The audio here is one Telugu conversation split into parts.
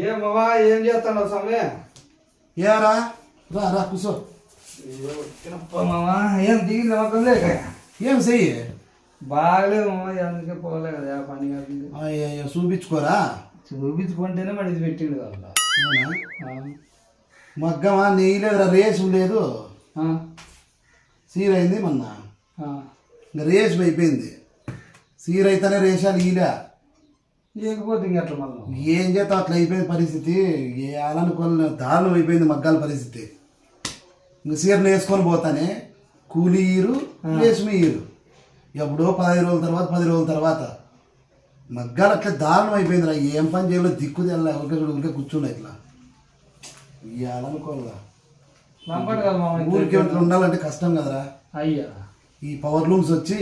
ఏమవా ఏం చేస్తాను సమయ ఏరా రా రా కూర్చో మామా ఏం దిగింది మొత్తం లేక ఏం చెయ్యి బాగలేదు మామ అందుకే పోలే కదా పని కాదు చూపించుకోరా చూపించుకుంటేనే మరి ఇది పెట్టిండు కదా మగ్గమా నెయ్యలేదురా రేసు లేదు సీర అయింది మొన్న ఇంకా రేసు అయిపోయింది సీర అయితేనే రేసాలు ఈలే లేకపోతే ఇంకెట్లా మళ్ళీ ఏం చేస్తావు అట్లా అయిపోయింది పరిస్థితి అలానుకోని దారుణం అయిపోయింది మగ్గాల పరిస్థితి ఇంక సీరను వేసుకొని పోతానే కూలి ఈరు రేసుమి ఈరు ఎప్పుడో 15 రోజుల తర్వాత 10 రోజుల తర్వాత మగ్గాలు అట్లా దారుణం అయిపోయిందిరా ఏం పని చేయాలో దిక్కు తెల్ల ఊరికే కూర్చున్నా ఇట్లా ఇవ్వాలనుకోవాలా ఊరికి ఇట్లా ఉండాలంటే కష్టం కదరా అయ్యా ఈ పవర్ లూమ్స్ వచ్చి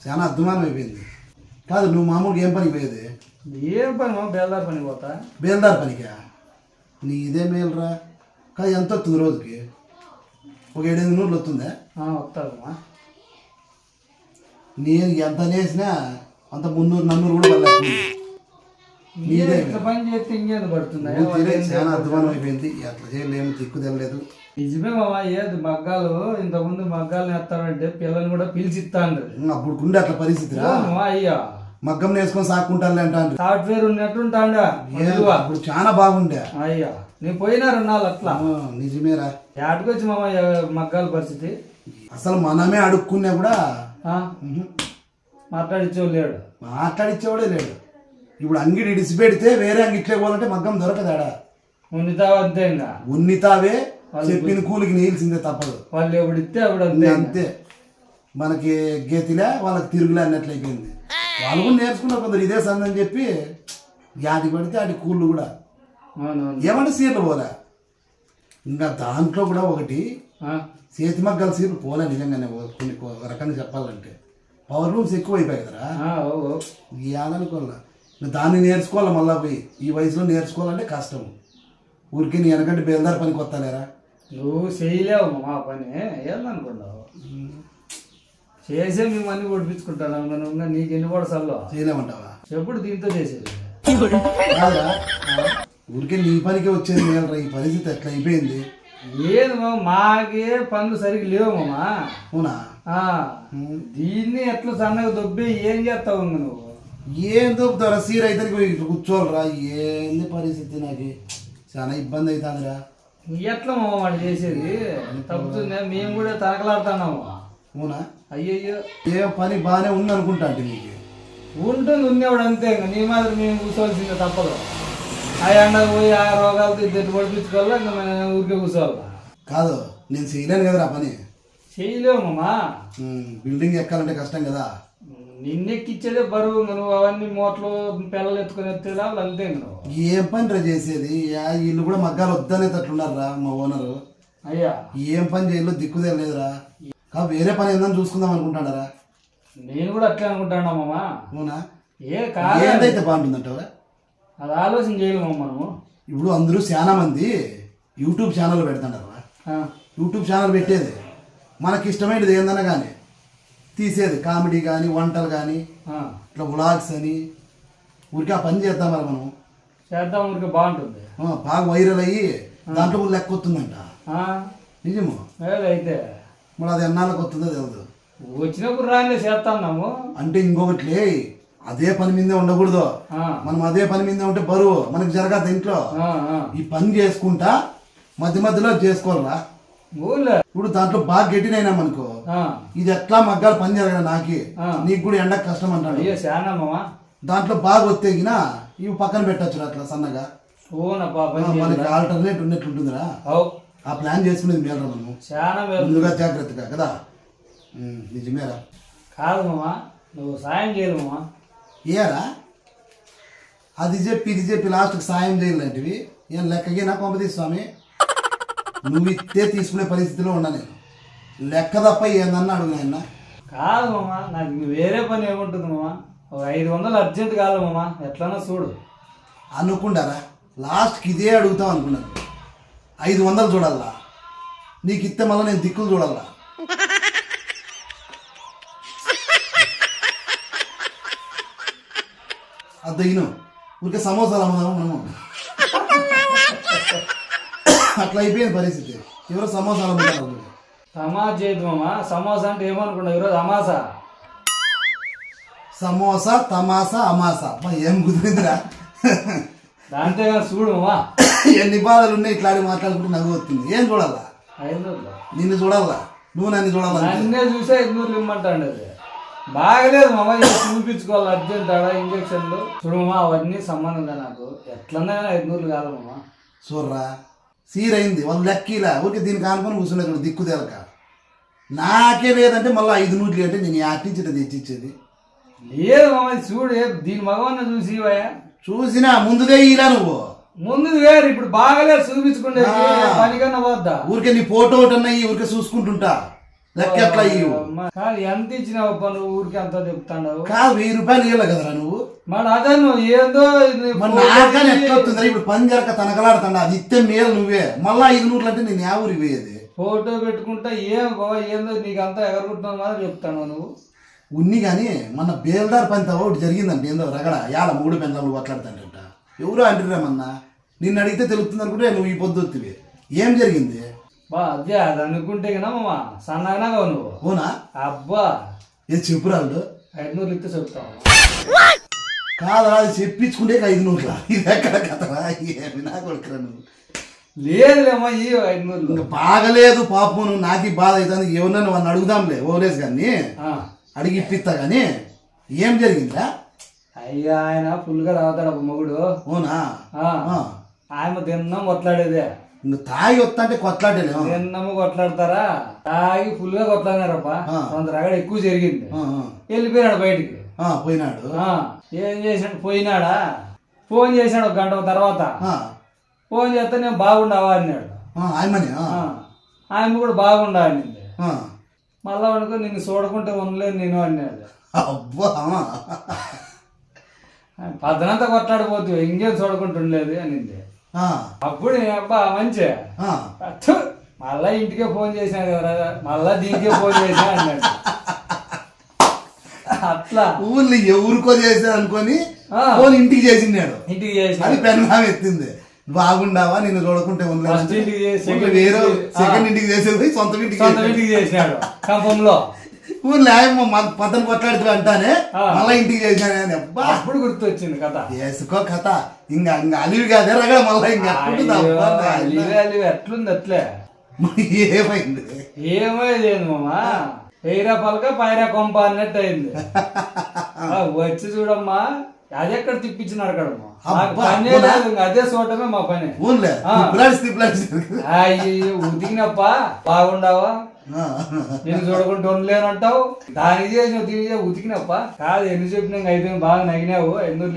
చాలా అద్మానం అయిపోయింది కాదు నువ్వు మామూలుగా ఏం పనికి పోయేది ఏం పని బేల్దార్ పని పోతా బేల్దార్ పనికా నీ ఇదే మేలురా కాదు ఎంత వస్తుంది రోజుకి ఒక 7-8 వస్తుందా వస్తుందమ్మా నేను ఎంత నేసినా అంత 300-400 కూడా పడలేదు పని చేస్తే ఇంకేది పడుతుంది చాలా అద్మానం అయిపోయింది ఎట్లా చేయలేము దిక్కు తెలలేదు నిజమే మామా ఏది మగ్గాలు ఇంతకుముందు మగ్గాలు నేస్తానంటే పిల్లల్ని కూడా పిలిచిస్తాండ్రు అప్పుడు గుండె అట్లా పరిస్థితి అయ్యా మగ్గం నేసుకొని సాక్కుంటాను అంటాను సాఫ్ట్వేర్ ఉన్నట్టుంటాండా అప్పుడు చాలా బాగుండే అయ్యా నేను పోయినా 2 నాళ్ళు అట్లా నిజమేరా ఏటకొచ్చి మామ మగ్గాల పరిస్థితి అసలు మనమే అడుక్కున్నా కూడా మాట్లాడిచ్చేవాడు లేడు మాట్లాడిచ్చేవాడే లేడు ఇప్పుడు అంగిడి ఇడిసి పెడితే వేరే అంగిట్లే పోవాలంటే మగ్గం దొరకదాడా ఉన్నతావు అంతే ఇంకా ఉన్నతావే చెప్పిన కూలికి నీల్సిందే తప్పదు వాళ్ళు ఎప్పుడు ఇస్తే అప్పుడు అంతే అంతే మనకి గేతిలే వాళ్ళకి తిరుగులే అన్నట్లయిపోయింది వాళ్ళు కూడా నేర్చుకున్నారు కొందరు ఇదే సందని చెప్పి యాది పడితే అటు కూళ్ళు కూడా ఏమంటే సీర్లు పోలే ఇంకా దాంట్లో కూడా ఒకటి చేతి మగ్గాల సీర్లు పోలే నిజంగానే కొన్ని ఒక రకంగా చెప్పాలంటే పవర్ రూమ్స్ ఎక్కువ అయిపోయాయి కదరా ఇవ్వాలనుకోలే దాన్ని నేర్చుకోవాలి మళ్ళా పోయి ఈ వయసులో నేర్చుకోవాలంటే కష్టం ఊరికి నీ వెనకంటే బేల్దార్ పనికి వస్తాలేరా నువ్వు చేయలేవు మా పని ఏందనుకున్నావు చేసే మేము అన్ని ఒడిపించుకుంటాను నువ్వు నీకు ఎన్ని పడసల్లో చేయలేమంటావా ఎప్పుడు దీంతో చేసేది ఊరికే నీ పనికి వచ్చేది మేలరా ఈ పరిస్థితి ఎట్లా అయిపోయింది ఏది మాకే పనులు సరిగ్గా లేవు మామా అవునా దీన్ని ఎట్లా సన్నగా దొబ్బి ఏం చేస్తావు నువ్వు ఏం దొబ్బుతారా సీర అయితే కూర్చోవాలరా ఏంది పరిస్థితి నాకు చాలా ఇబ్బంది అవుతుందిరా ఎట్లా మామ వాడు చేసేది తప్పుతుందా మేము కూడా తనకలాడుతున్నాము అవునా అయ్యయ్యో ఏ పని బాగానే ఉంది అనుకుంటా అంటే నీకు ఉంటుంది ఉన్నవాడు అంతే నీ మాదిరి మేము కూర్చోవలసిందే తప్పదు ఆ ఎండకు పోయి ఆ రోగాలతో ఇద్దరు పడిపించుకోవాలా ఇంకా మనం ఊరికే కూర్చోవాలా కాదు నేను చేయలేను కదరా పని చేయలేమమ్మా బిల్డింగ్ ఎక్కాలంటే కష్టం కదా నిన్నెక్కిచ్చేదే బరువు నువ్వు అవన్నీ మూటలు పిల్లలు ఎత్తుకుని ఎత్తేదా అంతే నువ్వు ఏం పని రా చేసేది వీళ్ళు కూడా మగ్గాలు వద్దనే తట్లున్నారా మా ఓనరు అయ్యా ఏం పని చేయలో దిక్కుదే లేదురా వేరే పని ఏందని చూసుకుందాం అనుకుంటాడారా నేను కూడా అట్లే అనుకుంటానమ్మా అవునా ఏ కాదు ఏందైతే బాగుంటుందంటావా అది ఆలోచన చేయలేమమ్మా మనము ఇప్పుడు అందరూ చాలా మంది యూట్యూబ్ ఛానల్ పెడతాడారా యూట్యూబ్ ఛానల్ పెట్టేది మనకి ఇష్టమైనది ఏందన్నా కానీ తీసేది కామెడీ కానీ వంటలు కానీ ఇట్లా వ్లాగ్స్ అని ఊరికి ఆ పని చేద్దాం మరి మనం చేద్దాం ఊరికి బాగుంటుంది బాగా వైరల్ అయ్యి దాంట్లో కూడా లెక్క వస్తుందంట నిజము అయితే మరి అది ఎన్నాళ్ళకి వస్తుందో తెలియదు వచ్చినప్పుడు రాని చేస్తాము అంటే ఇంకొకటి అదే పని మీదే ఉండకూడదు మనం అదే పని మీదే ఉంటే బరువు మనకి జరగదు ఇంట్లో ఈ పని చేసుకుంటా మధ్య మధ్యలో చేసుకోవాలరా ఇప్పుడు దాంట్లో బాగా గట్టినైనా మనకు ఇది ఎట్లా మగ్గాలు పని జరగదు నాకి నీకు కూడా ఎండకు కష్టం అంటాడు దాంట్లో బాగా వస్తేగినా ఇవి పక్కన పెట్టచ్చు అట్లా సన్నగా మనకి ఆల్టర్నేట్ ఉన్నట్లుంటుందిరా ఆ ప్లాన్ చేసుకునేది మేలరా మనము ముందుగా జాగ్రత్తగా కదా నిజమేరా కాదు మామా నువ్వు సాయం చేయరు మామా ఏరా అది చెప్పి ఇది చెప్పి లాస్ట్కి సాయం చేయాలంటివి ఏం లెక్కకి నా పంపది స్వామి నువ్వు ఇస్తే తీసుకునే పరిస్థితిలో ఉన్నా నేను లెక్క తప్ప ఏందన్నా అడుగు నాయన కాదు మామా నాకు వేరే పని ఏముంటుంది మామా ఒక 500 అర్జెంట్ కాదు మామా ఎట్లన్నా చూడు అనుకుంటారా లాస్ట్కి ఇదే అడుగుతావు అనుకున్నాను 500 చూడాలా నీకు ఇస్తే మళ్ళీ నేను దిక్కులు చూడాలా అద్దయిను ఊరికే సమోసాలు అమ్ముదాము మనము. అట్లా అయిపోయింది పరిస్థితి. ఎవరో సమోసాలు అమ్ముతారు. తమాషా చేయదు మామ. సమోసా అంటే ఏమనుకున్నావు ఈరోజు? అమాసా. సమోసా తమాసా అమాసా ఏం కుదిరిందిరా. దాంతే కానీ చూడు మామ, ఎన్ని బాధలు ఉన్నాయి. ఇట్లా మాట్లాడుకుంటే నవ్వు వస్తుంది. ఏం చూడాలా? 500. నిన్ను చూడాలా, నువ్వు నన్ను చూడాలా? నన్నే చూసే 500 ఇమ్మంటాండి. అది బాగలేదు మామ. చూపించుకోవాలి అర్జెంట్ ఆడ ఇంజక్షన్లు. చూడు మామ, అవన్నీ సంబంధంగా నాకు ఎట్లన్నా 500 కాదు మామ. చూడరా సీరైంది వాళ్ళు లెక్కీలా. ఊరికి దీనికి ఆనుకొని కూర్చున్నాడు దిక్కు తెలక. నాకే లేదంటే మళ్ళీ 5 నూట్లు అంటే నేను ఆటించి తెచ్చిచ్చేది లేదు మామ. చూడు దీని మగవన్న చూసి చూసినా ముందుదే ఇలా నువ్వు ముందు వేరు. ఇప్పుడు బాగలేదు చూపించుకుంటే పనికన్నా పోద్దా? ఊరికే నీ ఫోటో ఒకటి అన్న ఊరికే చూసుకుంటుంటా. లెక్క ఎట్లా కాదు ఎంత ఇచ్చినావు నువ్వు? ఊరికి అంతా చెప్తావు కాదు. 1000 రూపాయలు ఇవ్వాలి కదరా నువ్వు. మరి అదే నువ్వు ఏందో నాకని ఎట్లా వస్తుంది? ఇప్పుడు పని జరగక తనకలాడుతాడు. అది ఇస్తే మేలు నువ్వే. మళ్ళా 5 నూట్లు అంటే నేను ఆ ఊరికి పోయేది. ఫోటో పెట్టుకుంటా ఏం బాబా ఏందో నీకు అంతా ఎగరగొట్టినావు మాత్రం చెప్తాను నువ్వు. ఉన్ని కానీ మన బేల్దార్ పని తవ్వ ఒకటి జరిగిందంటే ఏందో రగడ యాడ 3 పెండ్లు కొట్లాడుతాంట. ఎవరో అంటున్నామన్నా. నిన్ను అడిగితే తెలుస్తుంది అనుకుంటే నువ్వు ఈ పొద్దు వస్తుంది. ఏం జరిగింది? బా అదే అది అనుకుంటే కదమ్మా సన్నగా నువ్వు. అవునా? అబ్బా ఏది చెప్పురాళ్ళు 500 ఇస్తే చెప్తావు కాదరా. అది చెప్పించుకుంటే 5 నూట్ల. ఇది ఎక్కడ కథరా? ఏమి నా కొడుకురా నువ్వు. లేదులేమ్మా ఈ 500 ఇంకా బాగలేదు పాపం. నువ్వు నాకు బాధ అవుతుంది. ఎవరన్నా వాళ్ళని అడుగుదాంలే ఓలేసి కానీ అడిగి ఇప్పిస్తా కానీ. ఏం జరిగిందా? అయ్యా ఆయన ఫుల్గా తాగుతాడు మొగుడు. అవునా? ఆయన తిన్నాం కొట్లాడేదే. ఇంకా తాగి వస్తా అంటే కొట్లాడేలే. తిన్నాము కొట్లాడతారా? తాగి ఫుల్ గా కొట్లాడినారప్ప. కొంత రగడ ఎక్కువ జరిగింది. వెళ్ళిపోయినాడు బయటికి. పోయినాడు. ఏం చేసాడు? పోయినాడా? ఫోన్ చేశాడు 1 గంట తర్వాత. ఫోన్ చేస్తే నేను బాగుండావా అన్నాడు. ఆయన కూడా బాగుండా అనింది. మళ్ళా అనుకో నిన్ను చూడకుంటే ఉండలేదు నేను అన్నాడు. అబ్బా పద్దనంతా కొట్లాడిపోతుంది ఇంకేం చూడకుంటూ ఉండలేదు అనింది. అప్పుడు అబ్బా మంచి మళ్ళా ఇంటికే ఫోన్ చేసినా కదా, మళ్ళా దీనికే ఫోన్ చేసినా అన్నాడు. అట్లా ఊళ్ళో ఎవరికో చేసా అనుకొని ఫోన్ ఇంటికి చేసినాడు. ఇంటికి చేసి అది పెన్నా ఎత్తింది. బాగుండావా నిన్ను చూడకుంటే ఉండలేదు. వేరే సెకండ్ ఇంటికి చేసేది సొంత ఇంటికి చేసినాడు కంపంలో. ఊళ్ళో పద్దను కొట్లాడుతూ అంటానే మళ్ళా ఇంటికి చేసినానే. అబ్బా అప్పుడు గుర్తొచ్చింది కథ. వేసుకో కథ. ఇంకా అలివి కాదే రగడ మళ్ళా ఇంకా ఎట్లుంది అట్లే. ఏమైంది? ఏమైంది మామా? ఎయిరా పలక పైరా కొంప అన్నట్టు అయింది. వచ్చి చూడమ్మా అది ఎక్కడ తిప్పించినాడు కడమ్మా. అదే చూడటమే మా పని. అయ్యో ఉతికినప్ప బాగుండావా నేను చూడకుండా ఉండలేనంటావు. దానికి చేసిన దీనికి ఉతికినప్ప కాదు. ఎన్ని చెప్పినా అయితే బాగా నగినావు. ఎందుకు